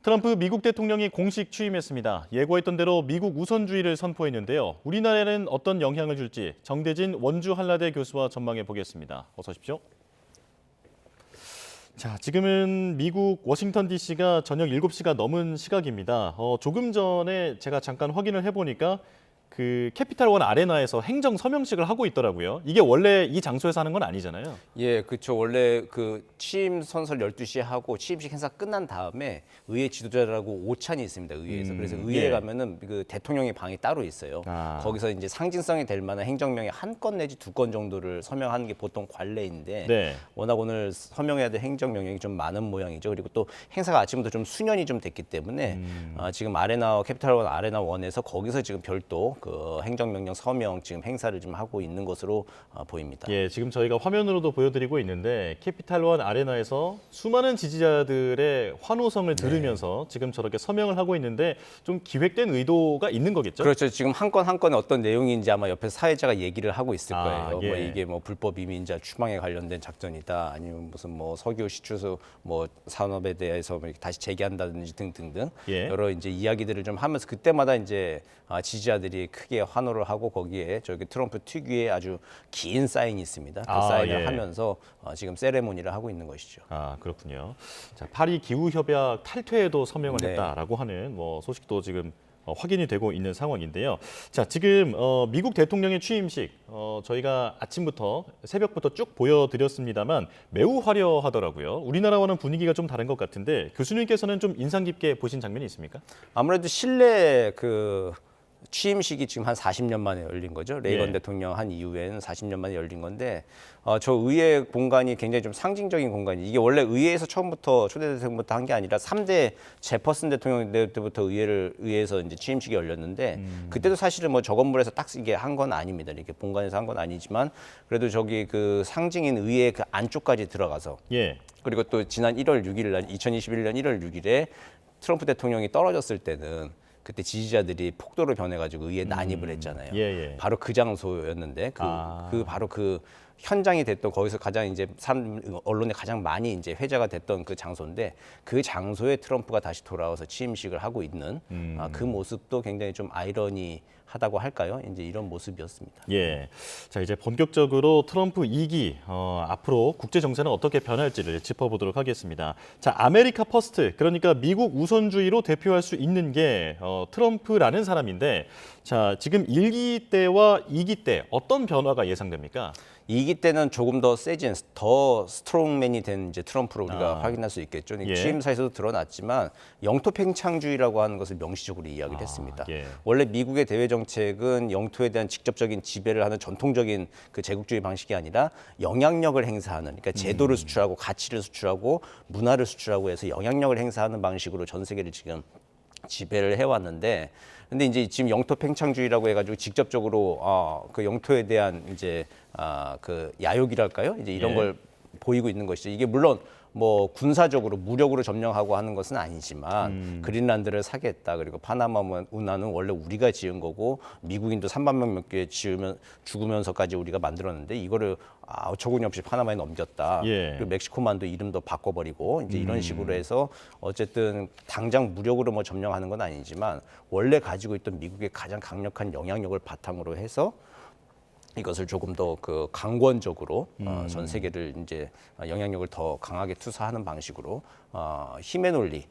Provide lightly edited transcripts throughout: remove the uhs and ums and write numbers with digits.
트럼프 미국 대통령이 공식 취임했습니다. 예고했던 대로 미국 우선주의를 선포했는데요. 우리나라에는 어떤 영향을 줄지 정대진 원주 한라대 교수와 전망해 보겠습니다. 어서 오십시오. 자, 지금은 미국 워싱턴 DC가 저녁 7시가 넘은 시각입니다. 조금 전에 제가 잠깐 확인을 해보니까 그 캐피탈원 아레나에서 행정 서명식을 하고 있더라고요. 이게 원래 이 장소에서 하는 건 아니잖아요. 예, 그렇죠. 원래 그 취임 선설 12시에 하고 취임식 행사 끝난 다음에 의회 지도자라고 오찬이 있습니다. 의회에서. 그래서 의회에 예. 가면은 그 대통령의 방이 따로 있어요. 아. 거기서 이제 상징성이 될 만한 행정명의 한 건 내지 두 건 정도를 서명하는 게 보통 관례인데 네. 워낙 오늘 서명해야 될 행정명령이 좀 많은 모양이죠. 그리고 또 행사가 아침부터 좀 수년이 좀 됐기 때문에 지금 아레나 캐피탈원 아레나 원에서 거기서 지금 별도 그 행정명령 서명 지금 행사를 좀 하고 있는 것으로 보입니다. 예, 지금 저희가 화면으로도 보여드리고 있는데 캐피탈원 아레나에서 수많은 지지자들의 환호성을 들으면서 지금 저렇게 서명을 하고 있는데 좀 기획된 의도가 있는 거겠죠? 그렇죠. 지금 한 건 한 건에 어떤 내용인지 아마 옆에서 사회자가 얘기를 하고 있을 아, 거예요. 예. 뭐 이게 뭐 불법 이민자 추방에 관련된 작전이다. 아니면 무슨 뭐 석유 시추수 뭐 산업에 대해서 뭐 이렇게 다시 재개한다든지 등등등 예. 여러 이제 이야기들을 좀 하면서 그때마다 이제 지지자들이 크게 환호를 하고 거기에 저기 트럼프 특유의 아주 긴 사인이 있습니다. 그 사인을 예. 하면서 지금 세레모니를 하고 있는 것이죠. 아, 그렇군요. 자, 파리 기후 협약 탈퇴에도 서명을 네. 했다라고 하는 뭐 소식도 지금 확인이 되고 있는 상황인데요. 자, 지금 미국 대통령의 취임식 저희가 아침부터 새벽부터 쭉 보여드렸습니다만 매우 화려하더라고요. 우리나라와는 분위기가 좀 다른 것 같은데 교수님께서는 좀 인상 깊게 보신 장면이 있습니까? 아무래도 실내 그 취임식이 지금 한 40년 만에 열린 거죠. 레이건 예. 대통령 한 이후에는 40년 만에 열린 건데 저 의회 공간이 굉장히 좀 상징적인 공간이 이게 원래 의회에서 처음부터 초대 대통령부터 한 게 아니라 3대 제퍼슨 대통령 때부터 의회에서 이제 취임식이 열렸는데 그때도 사실은 뭐 저 건물에서 딱 이게 한 건 아닙니다. 이렇게 본관에서 한 건 아니지만 그래도 저기 그 상징인 의회 그 안쪽까지 들어가서 예. 그리고 또 지난 1월 6일 날 2021년 1월 6일에 트럼프 대통령이 떨어졌을 때는 그때 지지자들이 폭도로 변해가지고 의회에 난입을 했잖아요. 예. 바로 그 장소였는데 바로 그 현장이 됐던 거기서 가장 이제 언론에 가장 많이 이제 회자가 됐던 그 장소인데 그 장소에 트럼프가 다시 돌아와서 취임식을 하고 있는 그 모습도 굉장히 좀 아이러니하다고 할까요? 이제 이런 모습이었습니다. 예. 자, 이제 본격적으로 트럼프 2기 앞으로 국제 정세는 어떻게 변할지를 짚어보도록 하겠습니다. 자, 아메리카 퍼스트, 그러니까 미국 우선주의로 대표할 수 있는 게 트럼프라는 사람인데, 자, 지금 1기 때와 2기 때 어떤 변화가 예상됩니까? 2기 때는 조금 더 세진, 더 스트롱맨이 된 이제 트럼프로 우리가 확인할 수 있겠죠. 예. 취임사에서도 드러났지만 영토 팽창주의라고 하는 것을 명시적으로 이야기를 했습니다. 예. 원래 미국의 대외 정책은 영토에 대한 직접적인 지배를 하는 전통적인 그 제국주의 방식이 아니라 영향력을 행사하는, 그러니까 제도를 수출하고 가치를 수출하고 문화를 수출하고 해서 영향력을 행사하는 방식으로 전 세계를 지금 지배를 해왔는데, 근데 이제 지금 영토 팽창주의라고 해가지고 직접적으로 그 영토에 대한 이제 그 야욕이랄까요? 이제 이런 예. 걸 보이고 있는 것이죠. 이게 물론 뭐 군사적으로 무력으로 점령하고 하는 것은 아니지만 그린란드를 사겠다. 그리고 파나마 운하는 원래 우리가 지은 거고 미국인도 3만 명 몇 개 죽으면서까지 우리가 만들었는데 이거를 어처구니 없이 파나마에 넘겼다. 예. 그리고 멕시코만도 이름도 바꿔버리고 이제 이런 식으로 해서 어쨌든 당장 무력으로 뭐 점령하는 건 아니지만 원래 가지고 있던 미국의 가장 강력한 영향력을 바탕으로 해서 이것을 조금 더 그 강권적으로 전 세계를 이제 영향력을 더 강하게 투사하는 방식으로 힘의 논리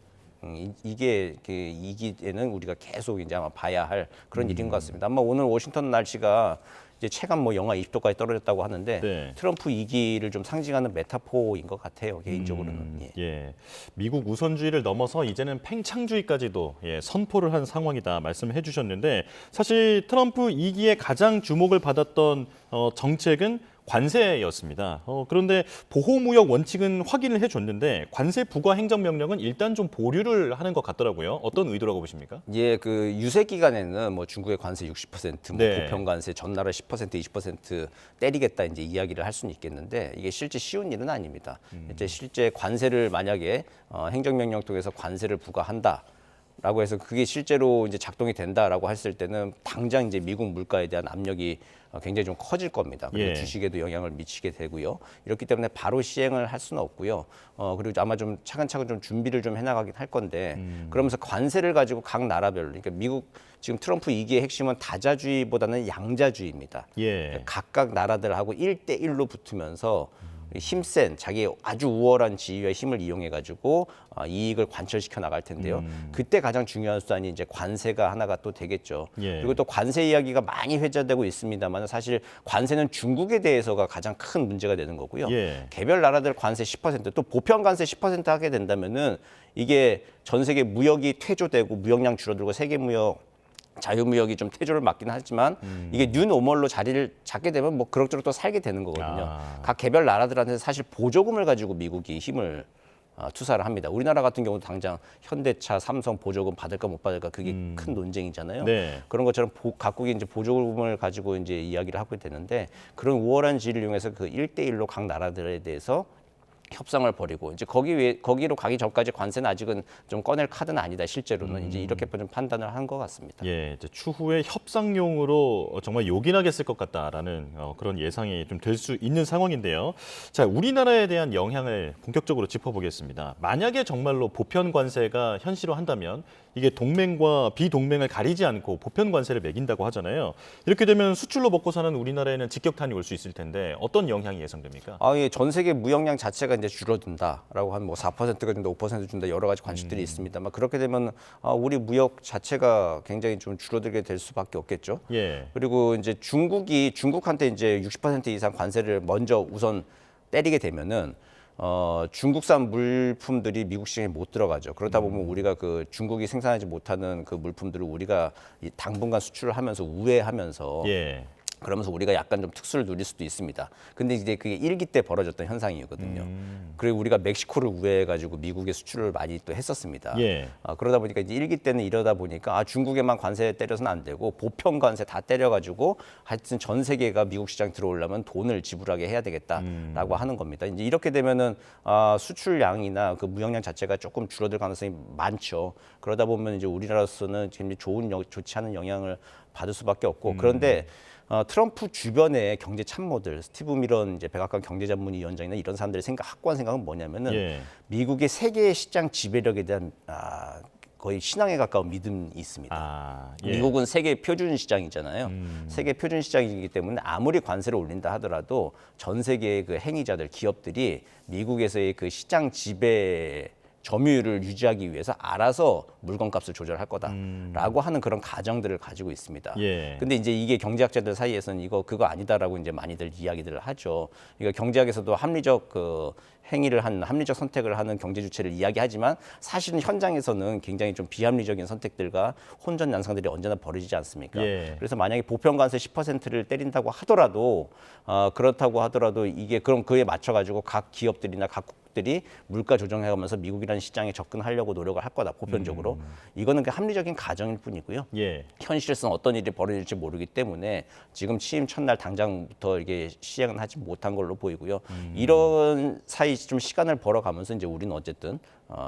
이게 그 2기에는 우리가 계속 이제 아마 봐야 할 그런 일인 것 같습니다. 아마 오늘 워싱턴 날씨가 이제 체감 뭐 영하 20도까지 떨어졌다고 하는데 네. 트럼프 2기를 좀 상징하는 메타포인 것 같아요. 개인적으로는. 예. 예, 미국 우선주의를 넘어서 이제는 팽창주의까지도 선포를 한 상황이다 말씀해 주셨는데 사실 트럼프 2기의 가장 주목을 받았던 정책은 관세였습니다. 그런데 보호무역 원칙은 확인을 해줬는데 관세 부과 행정명령은 일단 좀 보류를 하는 것 같더라고요. 어떤 의도라고 보십니까? 예, 그 유세 기간에는 뭐 중국의 관세 60%, 뭐 네. 부평 관세 전나라 10%, 20% 때리겠다 이제 이야기를 할 수는 있겠는데 이게 실제 쉬운 일은 아닙니다. 이제 실제 관세를 만약에 행정명령 통해서 관세를 부과한다. 라고 해서 그게 실제로 이제 작동이 된다라고 했을 때는 당장 이제 미국 물가에 대한 압력이 굉장히 좀 커질 겁니다. 그리고 예. 주식에도 영향을 미치게 되고요. 이렇기 때문에 바로 시행을 할 수는 없고요. 그리고 아마 좀 차근차근 좀 준비를 좀 해나가긴 할 건데 그러면서 관세를 가지고 각 나라별로 그러니까 미국 지금 트럼프 2기의 핵심은 다자주의보다는 양자주의입니다. 예. 각각 나라들하고 1대1로 붙으면서 힘센 자기 아주 우월한 지위와 힘을 이용해 가지고 이익을 관철시켜 나갈 텐데요. 그때 가장 중요한 수단이 이제 관세가 하나가 또 되겠죠. 예. 그리고 또 관세 이야기가 많이 회자되고 있습니다만 사실 관세는 중국에 대해서가 가장 큰 문제가 되는 거고요. 예. 개별 나라들 관세 10%또 보편 관세 10% 하게 된다면은 이게 전 세계 무역이 퇴조되고 무역량 줄어들고 세계 무역 자유무역이 좀 퇴조를 맞긴 하지만 이게 뉴노멀로 자리를 잡게 되면 뭐 그럭저럭 또 살게 되는 거거든요. 각 개별 나라들한테 사실 보조금을 가지고 미국이 힘을 투사를 합니다. 우리나라 같은 경우도 당장 현대차, 삼성 보조금 받을까 못 받을까 그게 큰 논쟁이잖아요. 네. 그런 것처럼 각국이 이제 보조금을 가지고 이제 이야기를 하게 되는데 그런 우월한 지위를 이용해서 그 1대1로 각 나라들에 대해서 협상을 벌이고 이제 거기로 가기 전까지 관세는 아직은 좀 꺼낼 카드는 아니다 실제로는 이제 이렇게 좀 판단을 한 것 같습니다. 예, 이제 추후에 협상용으로 정말 요긴하게 쓸 것 같다라는 그런 예상이 좀 될 수 있는 상황인데요. 자, 우리나라에 대한 영향을 본격적으로 짚어보겠습니다. 만약에 정말로 보편 관세가 현실화한다면 이게 동맹과 비동맹을 가리지 않고 보편 관세를 매긴다고 하잖아요. 이렇게 되면 수출로 먹고 사는 우리나라에는 직격탄이 올 수 있을 텐데 어떤 영향이 예상됩니까? 예, 전 세계 무역량 자체가 이제 줄어든다라고 한 뭐 4%가 준다, 5% 준다 여러 가지 관측들이 있습니다만 그렇게 되면 우리 무역 자체가 굉장히 좀 줄어들게 될 수밖에 없겠죠. 예. 그리고 이제 중국한테 이제 60% 이상 관세를 먼저 우선 때리게 되면은 중국산 물품들이 미국 시장에 못 들어가죠. 그러다 보면 우리가 그 중국이 생산하지 못하는 그 물품들을 우리가 당분간 수출을 하면서 우회하면서 예. 그러면서 우리가 약간 좀 특수를 누릴 수도 있습니다. 근데 이제 그게 1기 때 벌어졌던 현상이거든요. 그리고 우리가 멕시코를 우회해가지고 미국에 수출을 많이 또 했었습니다. 예. 그러다 보니까 이제 1기 때는 이러다 보니까 중국에만 관세 때려서는 안 되고 보편 관세 다 때려가지고 하여튼 전 세계가 미국 시장 들어오려면 돈을 지불하게 해야 되겠다라고 하는 겁니다. 이제 이렇게 되면은 수출량이나 그 무역량 자체가 조금 줄어들 가능성이 많죠. 그러다 보면 이제 우리나라로서는 굉장히 좋지 않은 영향을 받을 수밖에 없고 그런데 트럼프 주변의 경제 참모들, 스티브 미런 이제 백악관 경제전문위원장이나 이런 사람들의 확고한 생각은 뭐냐면은 예. 미국의 세계 시장 지배력에 대한 거의 신앙에 가까운 믿음이 있습니다. 예. 미국은 세계 표준 시장이잖아요. 세계 표준 시장이기 때문에 아무리 관세를 올린다 하더라도 전 세계의 그 행위자들, 기업들이 미국에서의 그 시장 지배 점유율을 유지하기 위해서 알아서 물건값을 조절할 거다라고 하는 그런 가정들을 가지고 있습니다. 예. 근데 이제 이게 경제학자들 사이에서는 그거 아니다라고 이제 많이들 이야기들을 하죠. 그러니까 경제학에서도 합리적 합리적 선택을 하는 경제 주체를 이야기하지만 사실은 현장에서는 굉장히 좀 비합리적인 선택들과 혼전 양상들이 언제나 벌어지지 않습니까? 예. 그래서 만약에 보편 관세 10%를 때린다고 하더라도 그렇다고 하더라도 이게 그럼 그에 맞춰 가지고 각 기업들이나 각 국들이 물가 조정해가면서 미국이라는 시장에 접근하려고 노력을 할 거다 보편적으로. 이거는 그 합리적인 가정일 뿐이고요. 예. 현실성 어떤 일이 벌어질지 모르기 때문에 지금 취임 첫날 당장부터 이게 시행은 하지 못한 걸로 보이고요. 이런 사이 좀 시간을 벌어가면서 이제 우리는 어쨌든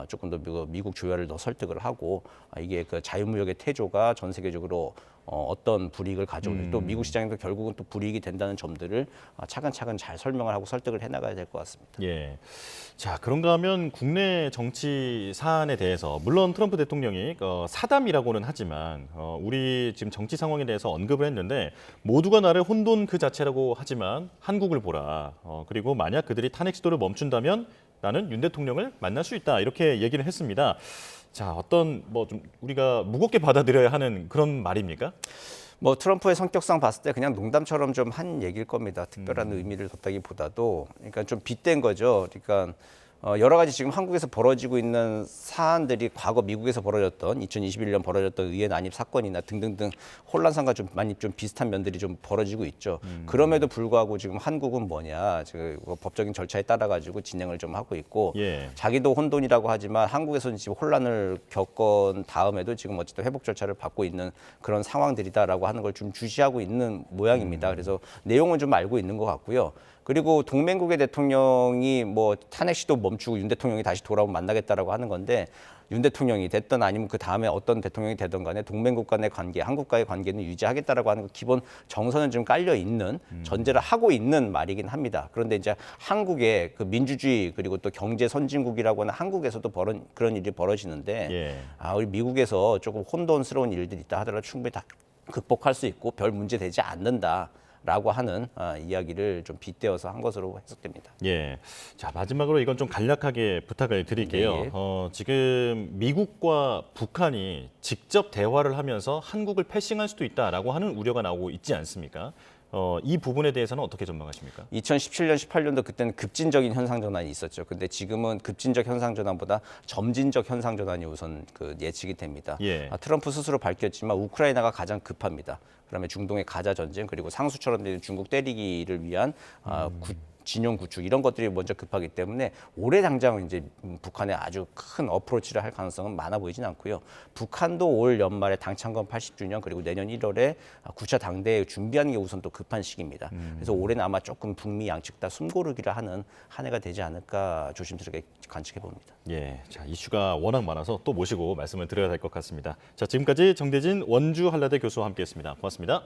조금 더 미국 조야를 더 설득을 하고 이게 그 자유무역의 태조가 전 세계적으로 어떤 불이익을 가져오는지 또 미국 시장에도 결국은 또 불이익이 된다는 점들을 차근차근 잘 설명을 하고 설득을 해나가야 될 것 같습니다. 예. 자, 그런가 하면 국내 정치 사안에 대해서 물론 트럼프 대통령이 사담이라고는 하지만 우리 지금 정치 상황에 대해서 언급을 했는데 모두가 나를 혼돈 그 자체라고 하지만 한국을 보라. 그리고 만약 그들이 탄핵 시도를 멈춘다면 나는 윤 대통령을 만날 수 있다. 이렇게 얘기를 했습니다. 자, 어떤 좀 우리가 무겁게 받아들여야 하는 그런 말입니까? 트럼프의 성격상 봤을 때 그냥 농담처럼 좀 한 얘기일 겁니다. 특별한 의미를 뒀다기보다도 그러니까 좀 빗댄 거죠. 그러니까 여러 가지 지금 한국에서 벌어지고 있는 사안들이 과거 미국에서 벌어졌던 2021년 벌어졌던 의회 난입 사건이나 등등등 혼란상과 좀 많이 좀 비슷한 면들이 좀 벌어지고 있죠. 그럼에도 불구하고 지금 한국은 뭐냐, 지금 법적인 절차에 따라 가지고 진행을 좀 하고 있고 예. 자기도 혼돈이라고 하지만 한국에서는 지금 혼란을 겪은 다음에도 지금 어쨌든 회복 절차를 받고 있는 그런 상황들이다라고 하는 걸 좀 주시하고 있는 모양입니다. 그래서 내용은 좀 알고 있는 것 같고요. 그리고 동맹국의 대통령이 뭐 탄핵 시도 멈추고 윤 대통령이 다시 돌아오면 만나겠다라고 하는 건데 윤 대통령이 됐든 아니면 그 다음에 어떤 대통령이 되든 간에 동맹국 간의 관계, 한국과의 관계는 유지하겠다라고 하는 기본 정서는 좀 깔려 있는 전제를 하고 있는 말이긴 합니다. 그런데 이제 한국의 그 민주주의 그리고 또 경제 선진국이라고 하는 한국에서도 그런 일이 벌어지는데 예. 우리 미국에서 조금 혼돈스러운 일들이 있다 하더라도 충분히 다 극복할 수 있고 별 문제 되지 않는다. 라고 하는 이야기를 좀 빗대어서 한 것으로 해석됩니다. 예. 자, 마지막으로 이건 좀 간략하게 부탁을 드릴게요. 네. 지금 미국과 북한이 직접 대화를 하면서 한국을 패싱할 수도 있다라고 하는 우려가 나오고 있지 않습니까? 이 부분에 대해서는 어떻게 전망하십니까? 2017년, 18년도 그때는 급진적인 현상 전환이 있었죠. 근데 지금은 급진적 현상 전환보다 점진적 현상 전환이 우선 그 예측이 됩니다. 예. 트럼프 스스로 밝혔지만 우크라이나가 가장 급합니다. 그다음에 중동의 가자 전쟁 그리고 상수처럼 되는 중국 때리기를 위한 진영 구축 이런 것들이 먼저 급하기 때문에 올해 당장은 이제 북한에 아주 큰 어프로치를 할 가능성은 많아 보이진 않고요. 북한도 올 연말에 당창건 80주년 그리고 내년 1월에 9차 당대회 준비하는 게 우선 또 급한 시기입니다. 그래서 올해는 아마 조금 북미 양측 다 숨고르기를 하는 한 해가 되지 않을까 조심스럽게 관측해 봅니다. 예. 자, 이슈가 워낙 많아서 또 모시고 말씀을 드려야 될 것 같습니다. 자, 지금까지 정대진 원주 한라대 교수와 함께했습니다. 고맙습니다.